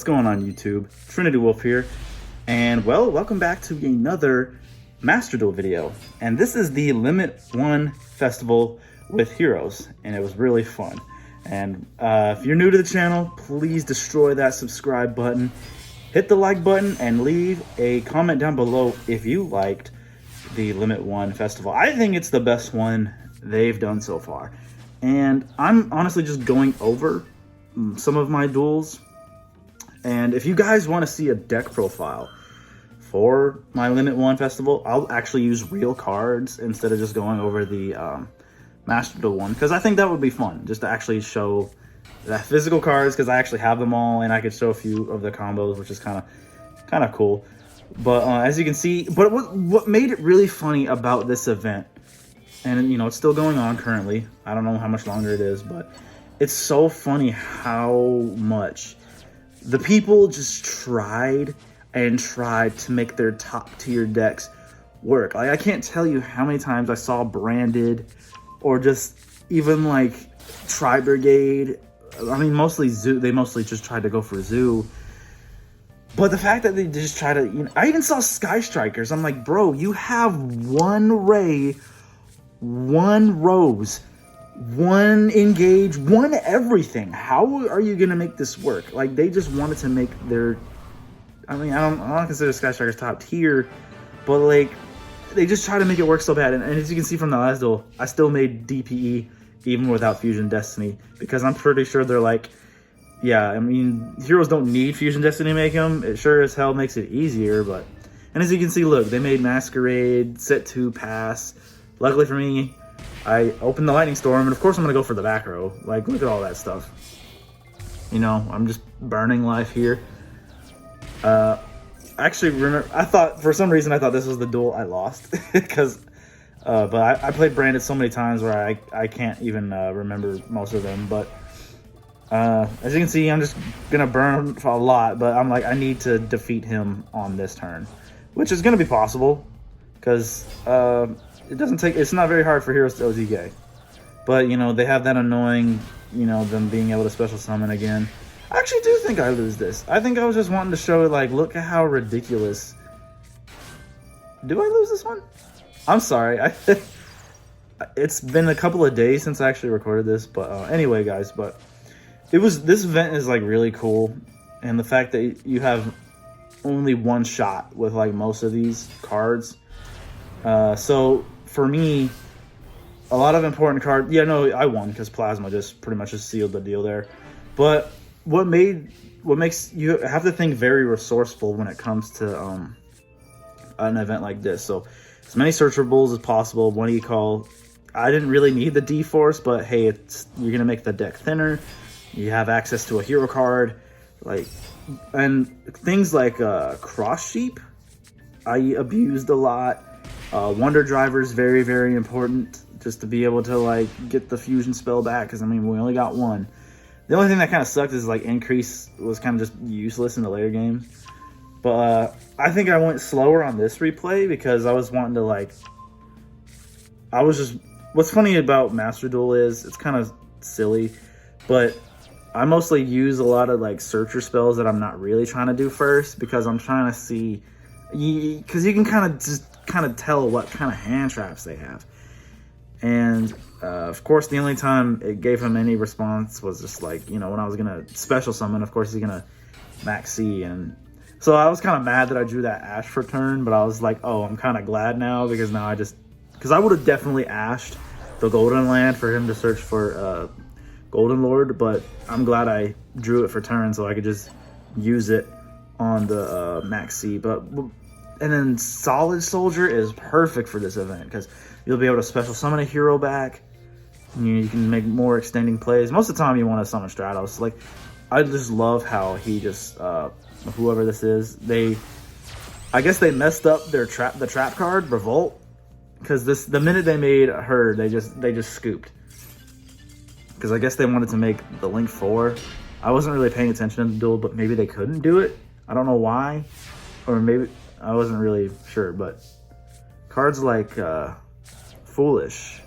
going on YouTube? Trinity Wolf here, and well, welcome back to another Master Duel video. And this is the Limit 1 Festival with Heroes, and it was really fun. And if you're new to the channel, please destroy that subscribe button, hit the like button, and leave a comment down below if you liked the Limit 1 Festival. I think it's the best one they've done so far. And I'm honestly just going over some of my duels. And if you guys want to see a deck profile for my Limit 1 Festival, I'll actually use real cards instead of just going over the Master Duel one, because I think that would be fun, just to actually show the physical cards, because I actually have them all, and I could show a few of the combos, which is kind of cool. But as you can see, but what made it really funny about this event, and you know, it's still going on currently, I don't know how much longer it is, but it's so funny how much the people just tried and tried to make their top tier decks work. Like, I can't tell you how many times I saw Branded, or just even like Tri Brigade. I mean, mostly Zoo. They mostly just tried to go for Zoo. But the fact that they just try to, you know, I even saw Sky Strikers. I'm like, bro, you have one Ray, one Rose, one Engage, one everything. How are you gonna make this work? Like, they just wanted to make their, I mean, I don't consider Sky Strikers top tier, but like, they just try to make it work so bad. And as you can see from the last duel, I still made DPE even without Fusion Destiny, because I'm pretty sure they're like, yeah, I mean, Heroes don't need Fusion Destiny to make them. It sure as hell makes it easier, but, and as you can see, look, they made Masquerade, Set 2, Pass. Luckily for me, I opened the Lightning Storm, and of course I'm gonna go for the back row. Like, look at all that stuff. You know, I'm just burning life here. Actually, remember, I thought, for some reason, I thought this was the duel I lost, because, but I played Branded so many times where I can't even remember most of them. But as you can see, I'm just gonna burn a lot, but I'm like, I need to defeat him on this turn, which is gonna be possible, because it doesn't take, it's not very hard for Heroes to OZK. But, you know, they have that annoying, you know, them being able to special summon again. I actually do think I lose this. I think I was just wanting to show, like, look at how ridiculous. Do I lose this one? I'm sorry. It's been a couple of days since I actually recorded this, but anyway, guys, but this event is like really cool, and the fact that you have only one shot with like most of these cards. So for me, a lot of important cards. Yeah, no, I won because Plasma just pretty much just sealed the deal there. But what makes you have to think very resourceful when it comes to an event like this. So as many searchables as possible. What do you call? I didn't really need the D-Force, but hey, you're gonna make the deck thinner. You have access to a hero card, like, and things like Cross Sheep, I abused a lot. Wonder Driver is very, very important, just to be able to like get the fusion spell back, because I mean, we only got one. The only thing that kind of sucked is like Increase was kind of just useless in the later game. But I think I went slower on this replay because I was wanting to like, what's funny about Master Duel is, it's kind of silly, but I mostly use a lot of like searcher spells that I'm not really trying to do first, because I'm trying to see, because you can kind of tell what kind of hand traps they have. And of course, the only time it gave him any response was just like, you know, when I was gonna special summon, of course he's gonna max C, and so I was kind of mad that I drew that Ash for turn, but I was like, oh, I'm kind of glad now, because now because I would have definitely ashed the Golden Land for him to search for Golden Lord, but I'm glad I drew it for turn so I could just use it on the max C. And then Solid Soldier is perfect for this event, because you'll be able to special summon a hero back. You can make more extending plays. Most of the time you want to summon Stratos. Like, I just love how he just, whoever this is, I guess they messed up the trap card, Revolt, because the minute they made her, they just scooped. Because I guess they wanted to make the Link 4. I wasn't really paying attention to the duel, but maybe they couldn't do it. I don't know why. Or maybe, I wasn't really sure, but cards like Foolish,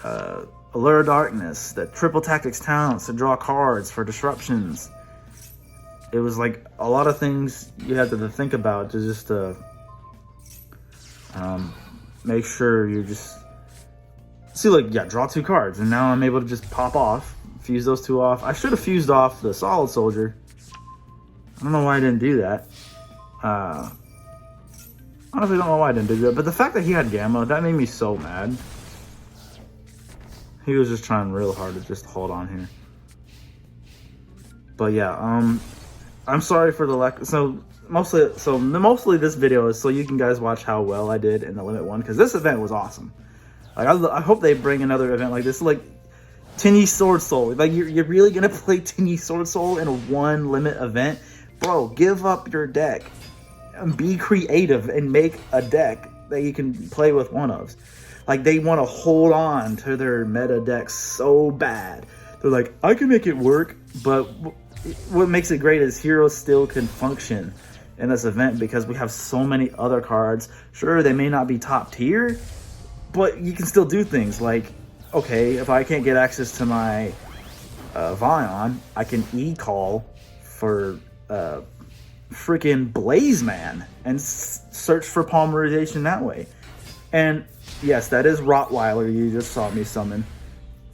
Allure of Darkness, that triple tactics talents to draw cards for disruptions. it was like a lot of things you had to think about to just make sure you're just see, like, yeah, draw 2 cards, and now I'm able to just pop off, fuse those 2 off. I should have fused off the Solid Soldier. I don't know why I didn't do that. Honestly, don't know why I didn't do that, but the fact that he had Gamma, that made me so mad. He was just trying real hard to just hold on here. But yeah, I'm sorry for the lack. So mostly this video is so you can guys watch how well I did in the Limit 1, because this event was awesome. Like, I hope they bring another event like this, like Tinny Sword Soul. Like, you're really gonna play Tinny Sword Soul in a 1 limit event? Bro, give up your deck and be creative and make a deck that you can play with one-ofs. Like, they want to hold on to their meta deck so bad. They're like, I can make it work, but what makes it great is Heroes still can function in this event because we have so many other cards. Sure, they may not be top tier, but you can still do things like, okay, if I can't get access to my Vion, I can e-call for freaking Blaze Man and search for polymerization that way. And yes, that is Rottweiler you just saw me summon.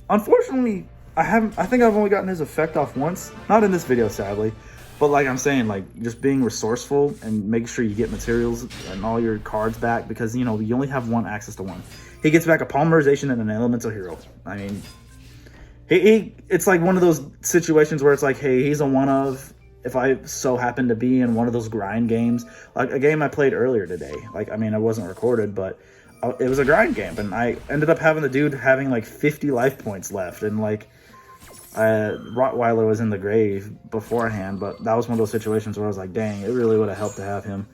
Unfortunately, I think I've only gotten his effect off once. Not in this video, sadly. But like I'm saying, like, just being resourceful and making sure you get materials and all your cards back, because, you know, you only have access to one. He gets back a polymerization and an elemental hero. I mean, it's like one of those situations where it's like, hey, he's a one-of. If I so happen to be in one of those grind games, like a game I played earlier today. Like, I mean, it wasn't recorded, but it was a grind game, and I ended up having the dude having like 50 life points left, and like Rottweiler was in the grave beforehand. But that was one of those situations where I was like, dang, it really would have helped to have him.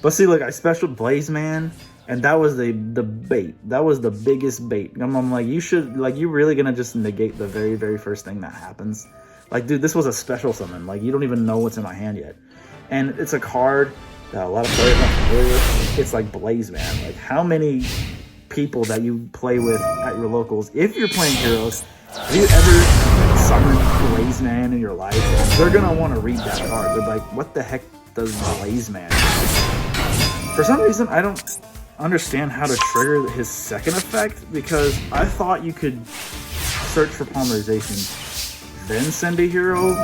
But see, like, I specialed Blaze Man, and that was the bait. That was the biggest bait. I'm like, you're really gonna just negate the very, very first thing that happens? Like, dude, this was a special summon. Like, you don't even know what's in my hand yet. And it's a card that a lot of players aren't familiar with. It's like Blaze Man. Like, how many people that you play with at your locals, if you're playing Heroes, have you ever summoned Blaze Man in your life? They're gonna want to read that card. They're like, what the heck does Blaze Man do? For some reason, I don't understand how to trigger his second effect, because I thought you could search for polymerization, then send a hero,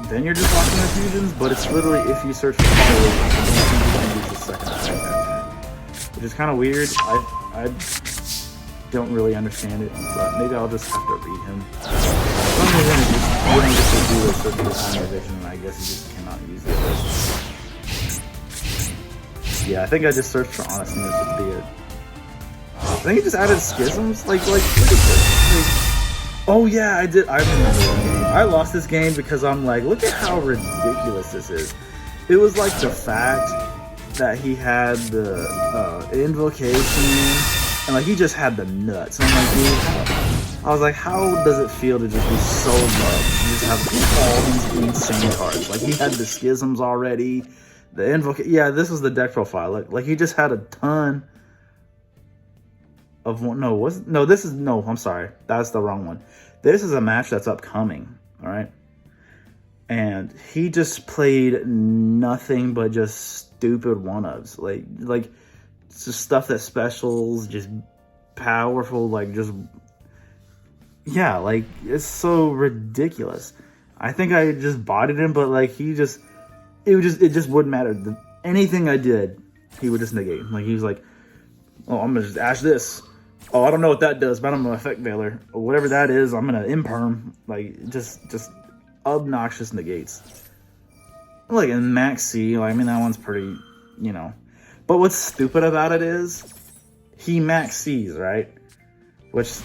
then you're just locking the fusions, but it's literally if you search for polymerization, you can use the second effect that turn. Which is kind of weird. I don't really understand it, but maybe I'll just have to read him. For some reason, you don't get to do a search for polymerization, and I guess you just cannot use it. Yeah, I think I just searched for honestness to be it. I think he just added schisms. Like look at this. Oh yeah, I did. I remember that game. I lost this game because I'm like, look at how ridiculous this is. It was like the fact that he had the invocation, and like he just had the nuts. And I'm like, dude, I was like, how does it feel to just be so loved? You just have all these insane cards. Like, he had the schisms already. The invocation. Yeah, this was the deck profile. Like he just had a ton of one. No, I'm sorry. That's the wrong one. This is a match that's upcoming. All right. And he just played nothing but just stupid one-ups. Like just stuff that specials, just powerful, like just, yeah, like it's so ridiculous. I think I just bodied him, but like it just wouldn't matter. Anything I did, he would just negate. Like, he was like, oh, I'm gonna just ash this. Oh, I don't know what that does, but I'm gonna effect veiler. Or whatever that is, I'm gonna imperm. Like, just obnoxious negates. Like, in Max C, like, I mean, that one's pretty, you know. But what's stupid about it is, he Max Cs, right? Which,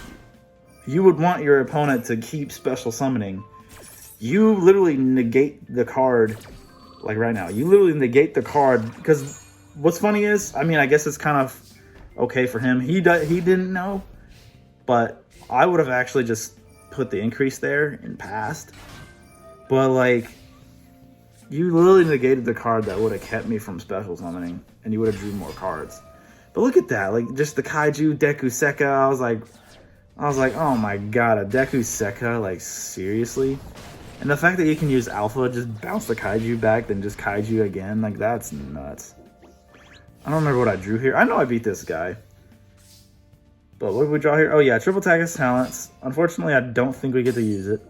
you would want your opponent to keep special summoning. You literally negate the card. Like right now, you literally negate the card, because what's funny is, I mean, I guess it's kind of okay for him. He didn't know, but I would have actually just put the increase there and passed. But like, you literally negated the card that would have kept me from special summoning, and you would have drew more cards. But look at that, like just the Kaiju Deku Sekka. I was like, oh my god, a Deku Sekka, like seriously? And the fact that you can use Alpha, just bounce the Kaiju back, then just Kaiju again, like that's nuts. I don't remember what I drew here. I know I beat this guy. But what did we draw here? Oh yeah, triple tag his talents. Unfortunately, I don't think we get to use it.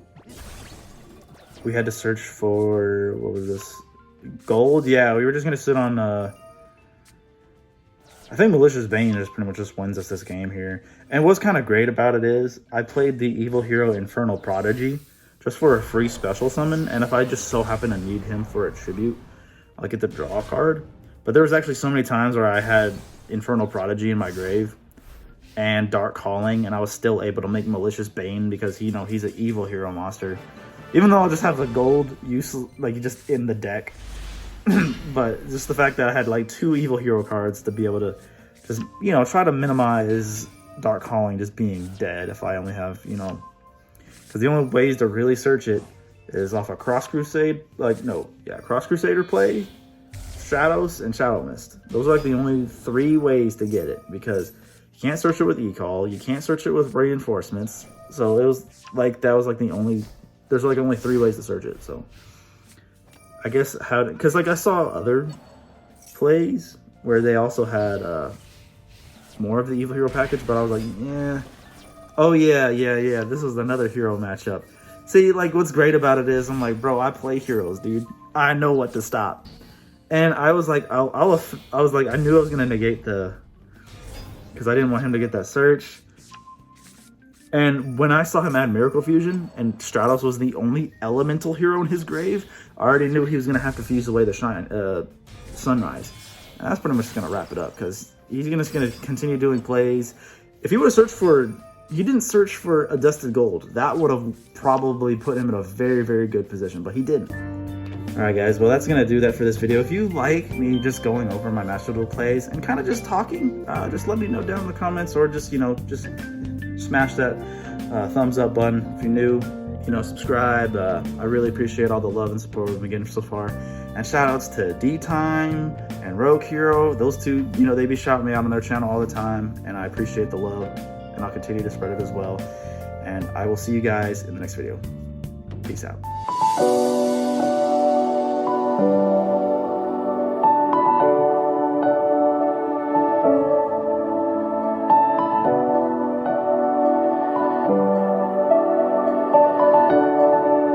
We had to search for, what was this? Gold? Yeah, we were just going to sit on, I think Malicious Bane is pretty much just wins us this game here. And what's kind of great about it is, I played the Evil Hero Infernal Prodigy just for a free special summon, and if I just so happen to need him for a tribute, I'll get to draw a card. But there was actually so many times where I had Infernal Prodigy in my grave, and Dark Calling, and I was still able to make Malicious Bane because, you know, he's an evil hero monster. Even though I'll just have the gold use, like, just in the deck. But just the fact that I had, like, 2 evil hero cards to be able to just, you know, try to minimize Dark Calling just being dead if I only have, you know... Because the only ways to really search it is off a Cross Crusade, Cross Crusader play, Shadows, and Shadow Mist. Those are, like, the only 3 ways to get it, because... You can't search it with E-Call. You can't search it with reinforcements. So it was like, that was like the only, there's like only 3 ways to search it. So I guess because like I saw other plays where they also had more of the Evil Hero package, but I was like, yeah. Oh yeah. This was another hero matchup. See, like what's great about it is I'm like, bro, I play heroes, dude. I know what to stop. And I was like, I knew I was going to negate because I didn't want him to get that search. And when I saw him add Miracle Fusion, and Stratos was the only elemental hero in his grave, I already knew he was going to have to fuse away the Sunrise. And that's pretty much just going to wrap it up, because he's just going to continue doing plays. If he would have searched for... He didn't search for a Dusted Gold. That would have probably put him in a very, very good position, but he didn't. Alright guys, well that's going to do that for this video. If you like me just going over my Master Duel plays and kind of just talking, just let me know down in the comments, or just, you know, just smash that thumbs up button. If you're new, you know, subscribe. I really appreciate all the love and support we've been getting so far. And shout outs to D-Time and Rogue Hero. Those 2, you know, they be shouting me out on their channel all the time, and I appreciate the love, and I'll continue to spread it as well. And I will see you guys in the next video. Peace out.